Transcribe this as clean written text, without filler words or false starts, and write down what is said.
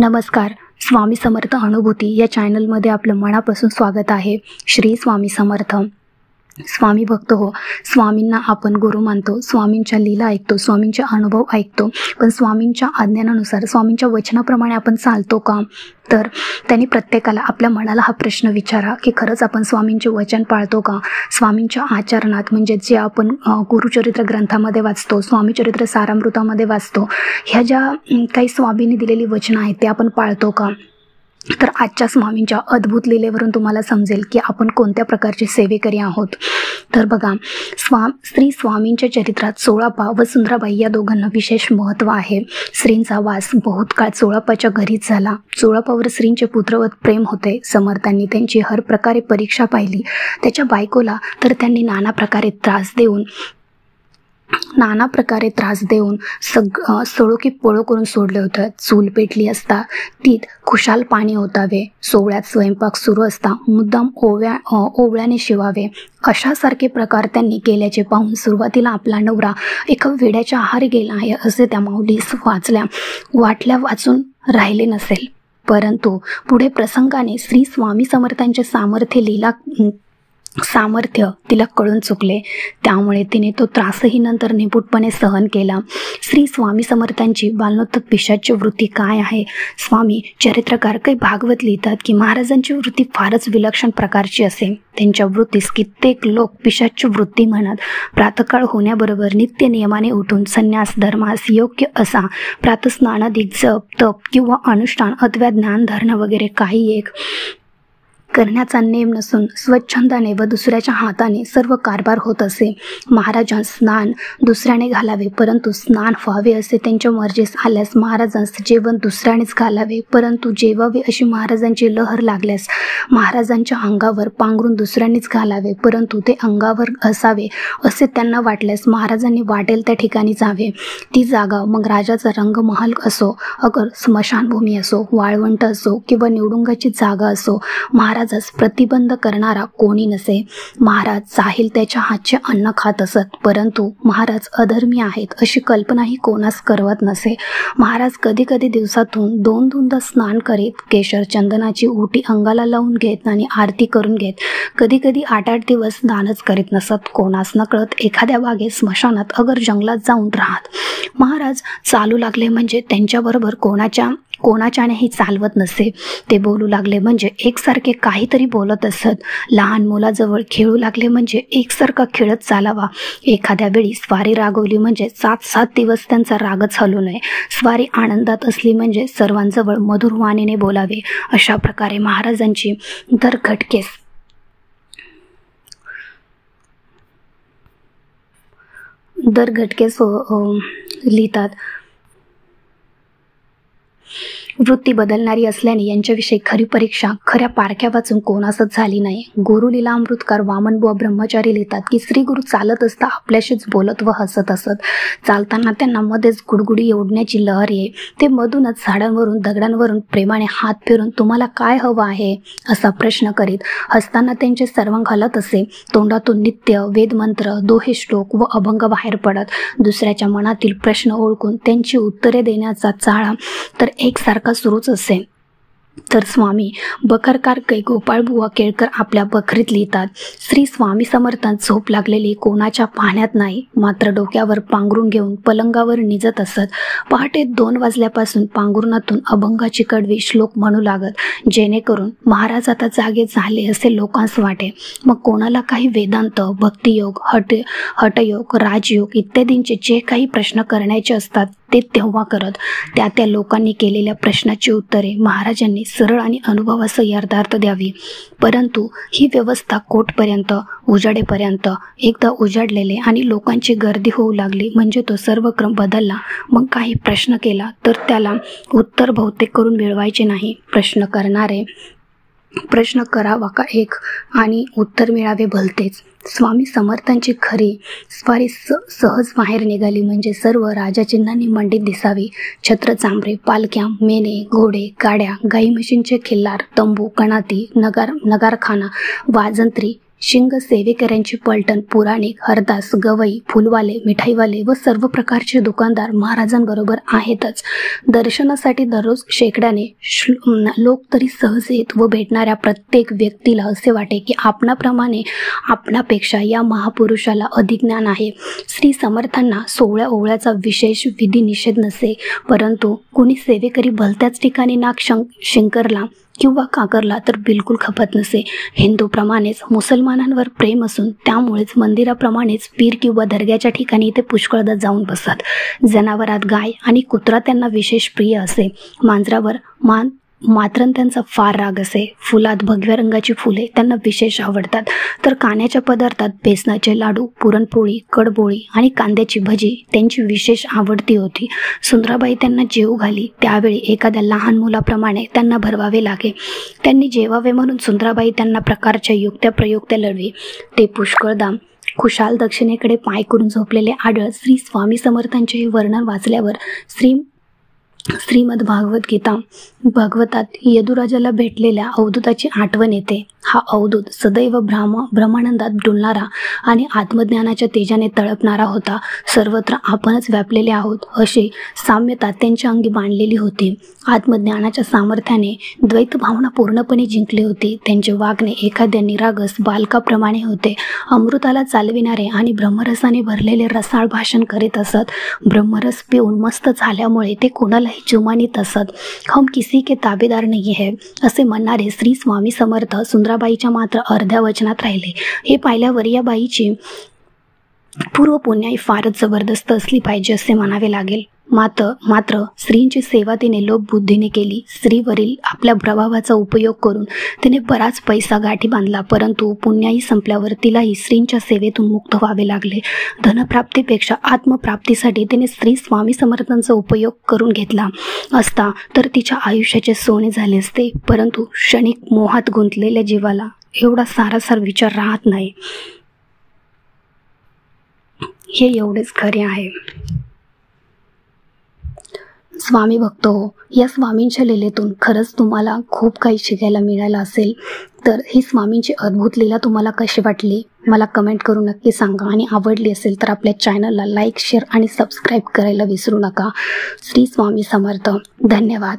नमस्कार. स्वामी समर्थ अनुभूती या चॅनलमध्ये आपलं मनापासून स्वागत आहे. श्री स्वामी समर्थ. स्वामी भक्त हो, स्वामींना आपण गुरु मानतो, स्वामींच्या लीला ऐकतो, स्वामींचे अनुभव ऐकतो, पण स्वामींच्या आज्ञानुसार स्वामींच्या वचनाप्रमाणे आपण चालतो का? तर त्यांनी प्रत्येकाला आपल्या मनाला हा प्रश्न विचारा की खरंच आपण स्वामींचे वचन पाळतो का? स्वामींच्या आचरणात म्हणजे जे आपण गुरुचरित्र ग्रंथामध्ये वाचतो, स्वामीचरित्र सारामृतामध्ये वाचतो, ह्या ज्या काही स्वामींनी दिलेली वचनं आहेत ते आपण पाळतो का? तर आजच्या स्वामींच्या अद्भुत लीलेवरून तुम्हाला समजेल की आपण कोणत्या प्रकारचे सेवेकरी आहोत. तर बघा, श्री स्वामींच्या चरित्रात सोळापा व सुंदराबाई या दोघांना विशेष महत्त्व आहे. श्रींचा वास बहुत काळ सोळापाच्या घरीच झाला. सोळापावर श्रींचे पुत्रवत प्रेम होते. समर्थांनी त्यांची हर प्रकारे परीक्षा पाहिली. त्याच्या बायकोला तर त्यांनी नाना प्रकारे त्रास देऊन सळो की पळो करून सोडले होते. चूल पेटली असता तीत खुशाल पाणी ओतावे, सोवळ्यात स्वयंपाक सुरू असता मुद्दाम ओवळ्याने शिवावे, अशासारखे प्रकार त्यांनी केल्याचे पाहून सुरुवातीला आपला नवरा एका वेड्याच्या आहारी गेला आहे असे त्या माऊलीस वाटल्या वाचून राहिले नसेल. परंतु पुढे प्रसंगाने श्री स्वामी समर्थांचे सामर्थ्य तिला कळून चुकले. त्यामुळे तिने तो त्रासही नंतर निपुटपणे सहन केला. श्री स्वामी समर्थांची बालनोत्तर पिशाच्य वृत्ती काय आहे? स्वामी चरित्रकार काही भागवत लिहितात की महाराजांची वृत्ती फारच विलक्षण प्रकारची असे. त्यांच्या वृत्तीस कित्येक लोक पिशाच्य वृत्ती म्हणत. प्रातःकाळ होण्याबरोबर नित्य नियमाने उठून संन्यास धर्मास योग्य असा प्रातस्नानाधिक जप तप किंवा अनुष्ठान अथवा ज्ञान धरणं वगैरे काही एक करण्याचा नेम नसून स्वच्छंदाने व दुसऱ्याच्या हाताने सर्व कारभार होत असे. महाराजांस स्नान दुसऱ्याने घालावे, परंतु स्नान व्हावे असे त्यांच्या मर्जीस आल्यास महाराजांस जेवण दुसऱ्यानेच घालावे, परंतु जेवावे अशी महाराजांची लहर लागल्यास महाराजांच्या अंगावर पांघरून दुसऱ्यांनीच घालावे, परंतु ते अंगावर असावे असे त्यांना वाटल्यास महाराजांनी वाटेल त्या ठिकाणी जावे. ती जागा मग राजाचा रंगमहाल असो, अगर स्मशानभूमी असो, वाळवंट असो किंवा निवडुंगाची जागा असो, महाराजास प्रतिबंध करणारा कोणी नसे. महाराज चाहेल त्याच्या हातचे अन्न खात असत, परंतु महाराज अधर्मी आहेत अशी कल्पनाही कोणास करवत नसे. महाराज कधी कधी दिवसातून 2 स्नान करीत, केशर चंदनाची ओटी अंगाला लावून घेत आणि आरती करून घेत. कधी कधी 8 दिवस दानच करीत नसत. कोणास नकळत एखाद्या बागेत, स्मशानात अगर जंगलात जाऊन राहत. महाराज चालू लागले म्हणजे त्यांच्याबरोबर कोणाच्यानेही चालवत नसे. ते बोलू लागले म्हणजे एकसारखे काहीतरी बोलत असत. लहान मुलाजवळ खेळू लागले म्हणजे एकसारखा खेळत चालावा. एखाद्या वेळी स्वारी रागवली म्हणजे 7 दिवस त्यांचा रागच हलू नये. स्वारी आनंदात असली म्हणजे सर्वांजवळ मधुर वाणीने बोलावे. अशा प्रकारे महाराजांची दर घटकेस लिहितात. वृत्ती बदलणारी असल्याने यांच्याविषयी खरी परीक्षा खऱ्या पारख्या वाचून कोणासच झाली नाही. गुरु लीलामृतकार वामनबुवा ब्रह्मचारी लिहितात की श्री गुरु चालत असता आपल्याशीच बोलत व हसत असत. चालताना त्यांना मध्येच गुडगुडी ओढण्याची लहर ये. ते मधूनच झाडांवरून दगडांवरून प्रेमाने हात फिरून तुम्हाला काय हवं आहे असा प्रश्न करीत. हसताना त्यांचे सर्वांग हलत असे. तोंडातून नित्य वेदमंत्र, दोहे, श्लोक व अभंग बाहेर पडत. दुसऱ्याच्या मनातील प्रश्न ओळखून त्यांची उत्तरे देण्याचा चाळा तर एकसारखा सुरूच असे. तर स्वामी बखरकार गोपाळबुवा केळकर आपल्या बखरीत लिहितात, श्री स्वामी समर्थांत झोप लागलेली कोणाच्या पाहण्यात नाही, मात्र डोक्यावर पांघरून घेऊन पलंगावर निजत असत. पहाटे 2 वाजल्यापासून पांघरुणातून अभंगाची कडवी श्लोक म्हणू लागत, जेणेकरून महाराज आता जागे झाले असे लोकांस वाटे. मग कोणाला काही वेदांत, भक्तियोग, हठयोग, राजयोग इत्यादींचे जे काही प्रश्न करण्याचे असतात ते तेव्हा करत. त्या लोकांनी केलेल्या प्रश्नाची उत्तरे महाराजांनी सरळ आणि अनुभवासह यथार्थ द्यावी. परंतु ही व्यवस्था कोटपर्यंत, उजाडेपर्यंत एकदा उजाडलेले आणि लोकांची गर्दी होऊ लागली म्हणजे तो सर्व क्रम बदलला. मग काही प्रश्न केला तर त्याला उत्तर बहुतेक करून मिळवायचे नाही. प्रश्न करावा का एक आणि उत्तर मिळावे भलतेच. स्वामी समर्थांची खरी स्वारी सहज बाहेर निघाली म्हणजे सर्व राजाचिन्हांनी मंडित दिसावी. छत्र, चांबरे, पालख्या, मेने, घोडे, गाड्या, गाई म्हशींचे खिल्लार, तंबू, कणाती, नगारखाना, वाजंत्री, शिंग सेवेकऱ्यांची पलटण, पुराणिक, हरदास, गवई, फुलवाले, मिठाईवाले व सर्व प्रकारचे दुकानदार महाराजांबरोबर आहेतच. दर्शनासाठी दररोज शेकड्याने लोक तरी सहज येत व भेटणाऱ्या प्रत्येक व्यक्तीला असे वाटे की आपणाप्रमाणे आपणापेक्षा या महापुरुषाला अधिक ज्ञान आहे. श्री समर्थांना सोहळ्या ओवळ्याचा विशेष विधी निषेध नसे, परंतु कुणी सेवेकरी भलत्याच ठिकाणी नाक शिंकरला किंवा काकरला तर बिलकुल खपत नसे. हिंदूप्रमाणेच मुसलमानांवर प्रेम असून त्यामुळेच मंदिराप्रमाणेच पीर किंवा दर्ग्याच्या ठिकाणी ते पुष्कळदा जाऊन बसतात. जनावरात गाय आणि कुत्रा त्यांना विशेष प्रिय असे. मांजरावर मात्र त्यांचा फार राग असे. फुलात भगव्या रंगाची फुले त्यांना विशेष आवडतात. तर कान्याच्या पदार्थात बेसनाचे लाडू, पुरणपोळी, कडबोळी आणि कांद्याची भजी त्यांची विशेष आवडती होती. सुंदराबाई त्यांना जेवू घाली त्यावेळी एखाद्या लहान मुलाप्रमाणे त्यांना भरवावे लागे. त्यांनी जेवावे म्हणून सुंदराबाई त्यांना प्रकारच्या युक्त्या लढवी. ते पुष्कळदा खुशाल दक्षिणेकडे पाय करून झोपलेले आढळ श्री स्वामी समर्थांचे हे वर्णन वाचल्यावर श्रीमद भागवतात यदुराजाला भेटलेल्या अवधूताची आठवण येते. हा अवधूत सदैव ब्रह्मानंदात डुलणारा आणि आत्मज्ञानाच्या तेजाने तळपणारा होता. सर्वत्र आपणच व्यापलेले आहोत अशी साम्यता त्यांच्या अंगी बांधलेली होती. आत्मज्ञानाच्या सामर्थ्याने द्वैत भावना पूर्णपणे जिंकली होती. त्यांचे वागणे एखाद्या निरागस बालकाप्रमाणे होते. अमृताला चालविणारे आणि ब्रह्मरसाने भरलेले रसाळ भाषण करीत असत. ब्रह्मरस पिऊन मस्त झाल्यामुळे ते कोणालाही जुमानीत असत. हम किसी के ताबेदार नहीं है असे म्हणणारे श्री स्वामी समर्थ सुंदराबाईच्या मात्र अर्ध्या वचनात राहिले. हे पाहिल्यावर या बाईची पूर्व पुण्याई फारच जबरदस्त असली पाहिजे असे म्हणावे लागेल. मात्र स्त्रींची सेवा तिने लोकबुद्धीने केली. स्त्रीवरील आपल्या प्रभावाचा उपयोग करून तिने बराच पैसा गाठी बांधला, परंतु पुण्याई संपल्यावर तिलाही स्त्रींच्या सेवेतून मुक्त व्हावे लागले. धनप्राप्तीपेक्षा आत्मप्राप्तीसाठी तिने श्री स्वामी समर्थांचा उपयोग करून घेतला असता तर तिच्या आयुष्याचे सोने झाले असते. परंतु क्षणिक मोहात गुंतलेल्या जीवाला एवढा सारासार विचार राहत नाही. हे एवढेच खरे आहे. स्वामी भक्त हो, या स्वामींच्या लीलेतून खरंच तुम्हाला खूप काही शिकायला मिळालं असेल. तर ही स्वामींची अद्भुत लीला तुम्हाला कशी वाटली मला कमेंट करून नक्की सांगा. आणि आवडली असेल तर आपल्या चॅनलला लाईक, शेअर आणि सबस्क्राईब करायला विसरू नका. श्री स्वामी समर्थ. धन्यवाद.